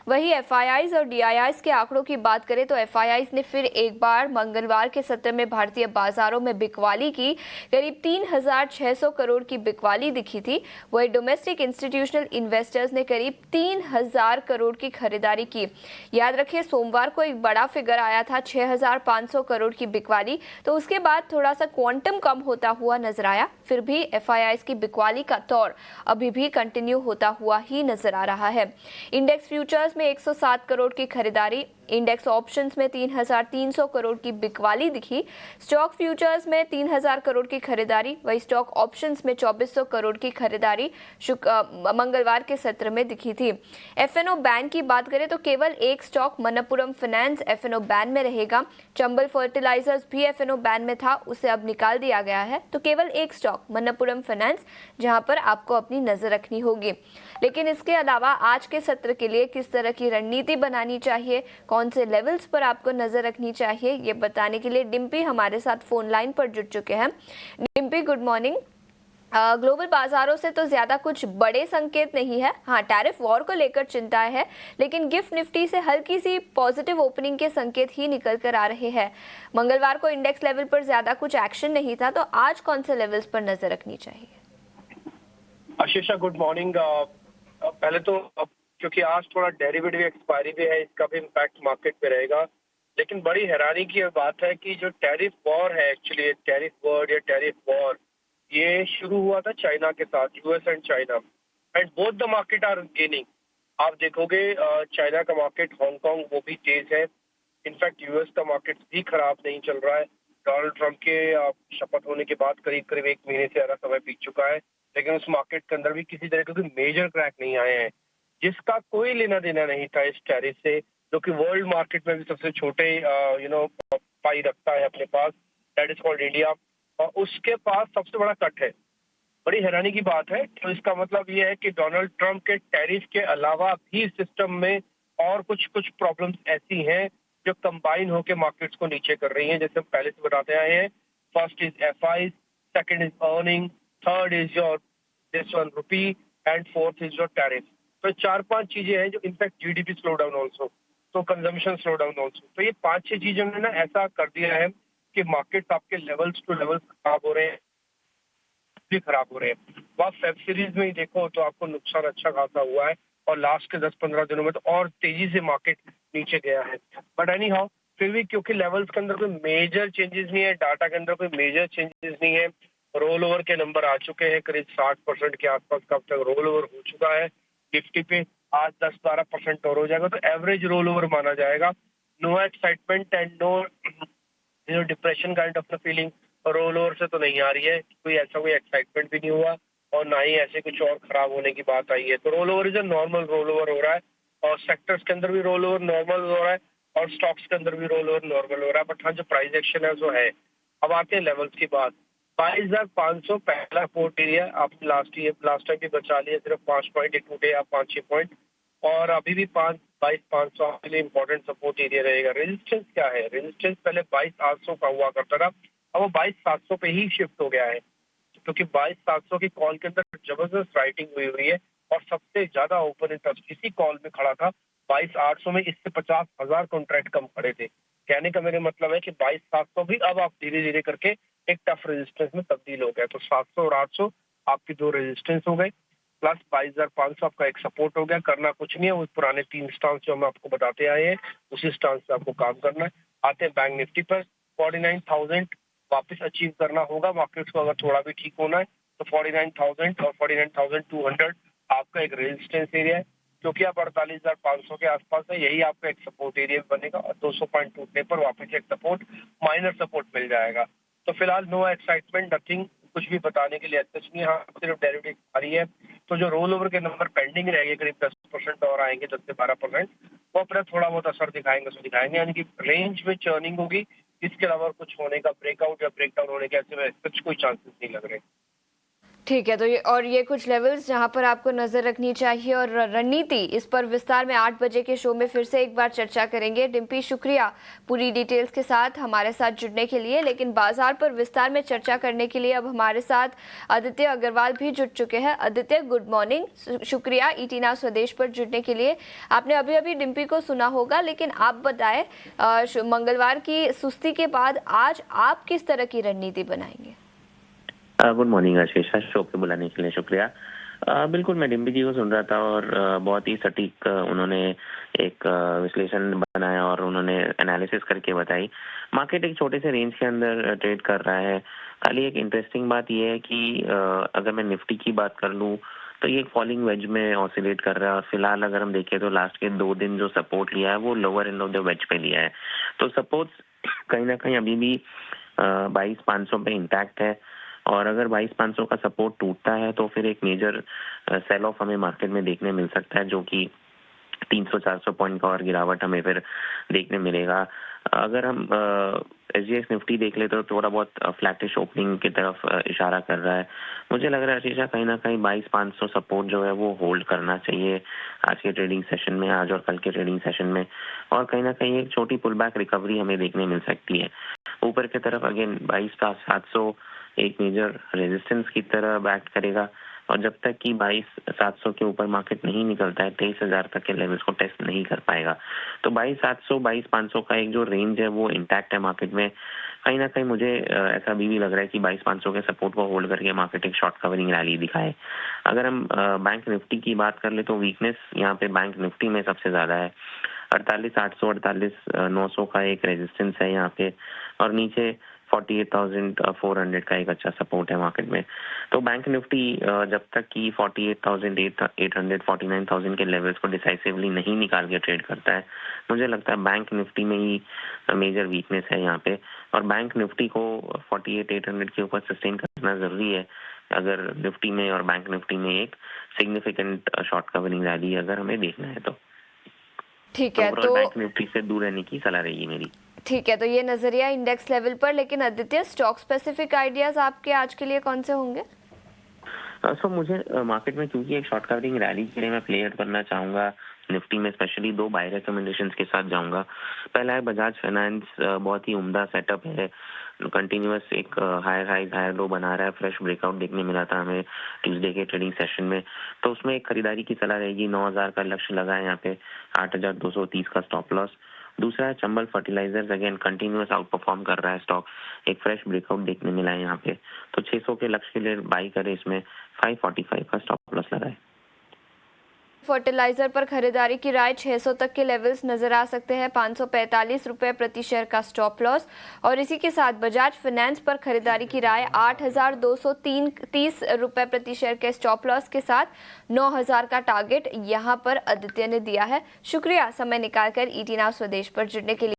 वहीं एफआईआईज और डीआईआईज के आंकड़ों की बात करें तो एफआईआईज ने फिर एक बार मंगलवार के सत्र में भारतीय बाजारों में बिकवाली की। करीब 3,600 करोड़ की बिकवाली दिखी थी। वहीं डोमेस्टिक इंस्टीट्यूशनल इन्वेस्टर्स ने करीब 3,000 करोड़ की खरीदारी की। याद रखिए, सोमवार को एक बड़ा फिगर आया था 6,500 करोड़ की बिकवाली, तो उसके बाद थोड़ा सा क्वांटम कम होता हुआ नजर आया। फिर भी एफआईआईज की बिकवाली का दौर अभी भी कंटिन्यू होता हुआ ही नजर आ रहा है। इंडेक्स फ्यूचर्स में 107 करोड़ की खरीदारी, इंडेक्स ऑप्शंस में 3,300 करोड़ की बिकवाली दिखी। स्टॉक फ्यूचर्स में 3,000 करोड़ की खरीदारी, वही स्टॉक ऑप्शंस में 2,400 करोड़ की खरीदारी मंगलवार के सत्र में दिखी थी। एफएनओ बैन की बात करें तो केवल एक stock Manappuram finance FNO ban में रहेगा। चंबल फर्टिलाइजर्स भी एफएनओ बैन में था, उसे अब निकाल दिया गया है, तो केवल एक स्टॉक मनप्पुरम फाइनेंस जहां पर आपको अपनी नजर रखनी होगी। लेकिन इसके अलावा आज के सत्र के लिए किस तरह की रणनीति बनानी चाहिए, कौन से लेवल्स पर आपको नजर रखनी चाहिए, ये बताने के लिए डिम्पी हमारे साथ फोन लाइन पर जुड़ चुके हैं। Dimpy, good morning. ग्लोबल बाजारों से तो ज्यादा कुछ बड़े संकेत नहीं है। हाँ, टैरिफ वॉर को लेकर चिंता है, लेकिन गिफ्ट निफ्टी से हल्की सी पॉजिटिव ओपनिंग के संकेत ही निकल कर आ रहे हैं। मंगलवार को इंडेक्स लेवल पर ज्यादा कुछ एक्शन नहीं था, तो आज कौन से लेवल्स पर नजर रखनी चाहिए? आशीषा, गुड मॉर्निंग। पहले तो क्योंकि आज थोड़ा डेरिवेटिव एक्सपायरी भी है, इसका भी इम्पैक्ट मार्केट पे रहेगा। लेकिन बड़ी हैरानी की बात है कि जो टैरिफ वॉर है, एक्चुअली टैरिफ वर्ड या टैरिफ वॉर, ये शुरू हुआ था चाइना के साथ, US and China, and both the market are gaining. आप देखोगे चाइना का मार्केट, हांगकांग, वो भी तेज है। इनफैक्ट यूएस का मार्केट भी खराब नहीं चल रहा है। डोनाल्ड ट्रंप के शपथ होने के बाद करीब करीब 1 महीने से ज्यादा समय बीत चुका है, लेकिन उस मार्केट के अंदर भी किसी तरह के मेजर क्रैक नहीं आए हैं, जिसका कोई लेना देना नहीं था इस टैरिफ से, जो कि वर्ल्ड मार्केट में भी सबसे छोटे पाई रखता है अपने पास, दैट इज कॉल्ड इंडिया, और उसके पास सबसे बड़ा कट है। बड़ी हैरानी की बात है। तो इसका मतलब ये है कि डोनाल्ड ट्रंप के टैरिफ के अलावा भी सिस्टम में और कुछ कुछ प्रॉब्लम्स ऐसी हैं जो कंबाइन होकर मार्केट्स को नीचे कर रही हैं, जैसे हम पहले से बताते आए हैं। First is FI, second is earning, third is your this one rupee, and fourth is your tariff. तो 4-5 चीजें हैं जो in fact GDP slow down also, तो कंजम्पशन स्लो डाउन ऑल्सो। तो ये 5-6 चीजों ने ना ऐसा कर दिया है कि मार्केट्स आपके लेवल्स टू लेवल्स खराब हो रहे हैं, भी खराब हो रहे हैं। तो आप वेब सीरीज में ही देखो तो आपको नुकसान अच्छा खासा हुआ है, और लास्ट के 10-15 दिनों में तो और तेजी से मार्केट नीचे गया है। बट एनी हाउ, फिर भी क्योंकि लेवल्स के अंदर कोई मेजर चेंजेस नहीं है, डाटा के अंदर कोई मेजर चेंजेस नहीं है, रोल ओवर के नंबर आ चुके हैं, करीब 60% के आसपास कब तक रोल ओवर हो चुका है। निफ्टी पे आज 10-12% और हो जाएगा, तो एवरेज रोल ओवर माना जाएगा। No excitement and no depression kind of the feeling roll over से तो नहीं आ रही है। कोई ऐसा कोई एक्साइटमेंट भी नहीं हुआ, और ना ही ऐसे कुछ और खराब होने की बात आई है। तो roll over is a normal roll over हो रहा है, और सेक्टर्स के अंदर भी रोल ओवर नॉर्मल हो रहा है, और स्टॉक्स के अंदर भी रोल ओवर नॉर्मल हो रहा है। बट हाँ, जो प्राइस एक्शन है वो है। अब आते हैं लेवल्स की बात। 22,500 पहला सपोर्ट एरिया, आप लास्ट टाइम भी बचा लिया, सिर्फ 5 पॉइंट एक टूटे या 5-6 पॉइंट, और अभी भी 22,500 आपके लिए इंपॉर्टेंट सपोर्ट एरिया रहेगा। रेजिस्टेंस क्या है? रेजिस्टेंस पहले 22,800 का हुआ करता था, अब वो 22,700 पे ही शिफ्ट हो गया है, क्योंकि 22,700 की कॉल के अंदर जबरदस्त राइटिंग हुई है, और सबसे ज्यादा ओपन इंटरेस्ट इसी कॉल में खड़ा था। 22,800 में इससे 50,000 कॉन्ट्रैक्ट कम खड़े थे। कहने का मेरा मतलब है कि 22,700 भी अब आप धीरे धीरे करके एक टफ रेजिस्टेंस में तब्दील हो गए। तो 700 और 800 आपकी 2 रेजिस्टेंस हो गए, प्लस 22,500 आपका एक सपोर्ट हो गया। करना कुछ नहीं है, वो पुराने 3 स्टांस जो हम आपको बताते आए हैं, उसी स्टांस पे आपको काम करना है। आते हैं बैंक निफ्टी पर। 49,000 वापस अचीव करना होगा मार्केट्स को, अगर थोड़ा भी ठीक होना है तो 49,000 और 49,200 आपका एक रेजिस्टेंस एरिया है, क्योंकि आप 48,500 के आसपास है, यही आपका एक सपोर्ट एरिया बनेगा, और 200 पॉइंट टूटने पर वापस एक सपोर्ट, माइनर सपोर्ट मिल जाएगा। तो फिलहाल नो एक्साइटमेंट, नथिंग, कुछ भी बताने के लिए अच्छा नहीं है। हाँ, सिर्फ डेरिवेटिव आ रही है, तो जो रोल ओवर के नंबर पेंडिंग रहेंगे, करीब 10% और आएंगे, 10 से 12%, वो अपना थोड़ा बहुत असर दिखाएंगे, उसको दिखाएंगे, यानी कि रेंज में चर्निंग होगी। इसके अलावा कुछ होने का, ब्रेकआउट या ब्रेकडाउन होने के ऐसे में कुछ कोई चांसेस नहीं लग रहे। ठीक है, तो ये कुछ लेवल्स जहां पर आपको नजर रखनी चाहिए और रणनीति, इस पर विस्तार में 8 बजे के शो में फिर से एक बार चर्चा करेंगे। डिम्पी, शुक्रिया पूरी डिटेल्स के साथ हमारे साथ जुड़ने के लिए। लेकिन बाजार पर विस्तार में चर्चा करने के लिए अब हमारे साथ आदित्य अग्रवाल भी जुड़ चुके हैं। आदित्य, गुड मॉर्निंग, शुक्रिया ET Now स्वदेश पर जुड़ने के लिए। आपने अभी अभी डिम्पी को सुना होगा, लेकिन आप बताएं, मंगलवार की सुस्ती के बाद आज आप किस तरह की रणनीति बनाएंगे? गुड मॉर्निंग आशीषा, शो पे बुलाने के लिए शुक्रिया। बिल्कुल, मैं डिम्पी जी को सुन रहा था और बहुत ही सटीक उन्होंने एक विश्लेषण बनाया और उन्होंने एनालिसिस करके बताई। मार्केट एक छोटे से रेंज के अंदर ट्रेड कर रहा है। खाली एक इंटरेस्टिंग बात यह है कि अगर मैं निफ्टी की बात कर लूँ तो ये एक फॉलिंग वेज में ऑसिलेट कर रहा है और फिलहाल अगर हम देखें तो लास्ट के 2 दिन जो सपोर्ट लिया है वो lower end of the ways पे लिया है। तो सपोर्ट कहीं ना कहीं अभी भी 22,500 पे इंटैक्ट है और अगर 22,500 का सपोर्ट टूटता है तो फिर एक मेजर सेल ऑफ हमें मार्केट में देखने मिल सकता है, जो कि 300-400 पॉइंट का और गिरावट हमें फिर देखने मिलेगा। अगर हम SGX निफ्टी देख ले तो थोड़ा बहुत फ्लैटिश ओपनिंग की तरफ इशारा कर रहा है। मुझे लग रहा है शीशा कहीं ना कहीं 22,500 सपोर्ट जो है वो होल्ड करना चाहिए आज के ट्रेडिंग सेशन में, आज और कल के ट्रेडिंग सेशन में, और कहीं ना कहीं एक छोटी पुल बैक रिकवरी हमें देखने मिल सकती है। ऊपर की तरफ अगेन 22,700 एक मेजर रेजिस्टेंस की तरह बैक करेगा और जब तक कि 22,700 के ऊपर मार्केट नहीं निकलता है 23,000 तक के लेवल्स को टेस्ट नहीं कर पाएगा। तो 22,700 22,500 का एक जो रेंज है वो इंटैक्ट है मार्केट में। कहीं ना कहीं मुझे ऐसा भी लग रहा है कि 22,500 के सपोर्ट को होल्ड करके मार्केट एक शॉर्ट कवरिंग रैली दिखाए। अगर हम बैंक निफ्टी की बात कर ले तो वीकनेस यहाँ पे बैंक निफ्टी में सबसे ज्यादा है। 48,800 48,900 का एक रेजिस्टेंस है यहाँ पे और नीचे 48,400 का एक अच्छा सपोर्ट है मार्केट में। तो बैंक निफ्टी जब तक कि 48,800 49,000 के लेवल्स को डिसाइसिवली नहीं निकाल के ट्रेड करता है, मुझे लगता है बैंक निफ्टी में ही मेजर वीकनेस है यहाँ पे और बैंक निफ्टी को 48,800 के ऊपर सस्टेन करना जरूरी है अगर निफ्टी में और बैंक निफ्टी में एक सिग्निफिकेंट शॉर्ट कवरिंग रैली अगर हमें देखना है तो। ठीक है, तो बैंक निफ्टी से दूर रहने की सलाह रहेगी मेरी। ठीक है, तो ये नजरिया इंडेक्स लेवल पर। लेकिन आदित्य, स्टॉक स्पेसिफिक आइडियाज आपके आज के लिए कौन से होंगे? सो मुझे मार्केट में क्योंकि एक शॉर्ट कवरिंग रैली के लिए मैं प्ले आउट करना चाहूंगा, निफ्टी में स्पेशली 2 बाय रिकमेंडेशंस के साथ जाऊंगा। पहला है बजाज फाइनेंस, बहुत ही उम्दा सेटअप है, कंटिन्यूअस एक हायर लो बना रहा है। फ्रेश ब्रेकआउट देखने मिला था हमें ट्यूसडे के ट्रेडिंग सेशन में, तो उसमें एक खरीदारी की सलाह रहेगी। 9,000 का लक्ष्य लगा है यहाँ पे, 8,230 का स्टॉप लॉस। दूसरा है Chambal fertilizers, again continuous outperform कर रहा है स्टॉक, एक फ्रेश ब्रेकआउट देखने मिला है यहाँ पे, तो 600 के लक्ष्य के लिए बाई करे, इसमें 545 का स्टॉप लॉस लगा है। फर्टिलाइजर पर खरीदारी की राय 600 तक के लेवल्स नजर आ सकते हैं, 545 रुपए प्रति शेयर का स्टॉप लॉस। और इसी के साथ बजाज फाइनेंस पर खरीदारी की राय 8,230 रुपए प्रति शेयर के स्टॉप लॉस के साथ 9,000 का टारगेट यहां पर आदित्य ने दिया है। शुक्रिया समय निकालकर ET Now स्वदेश पर जुड़ने के लिए।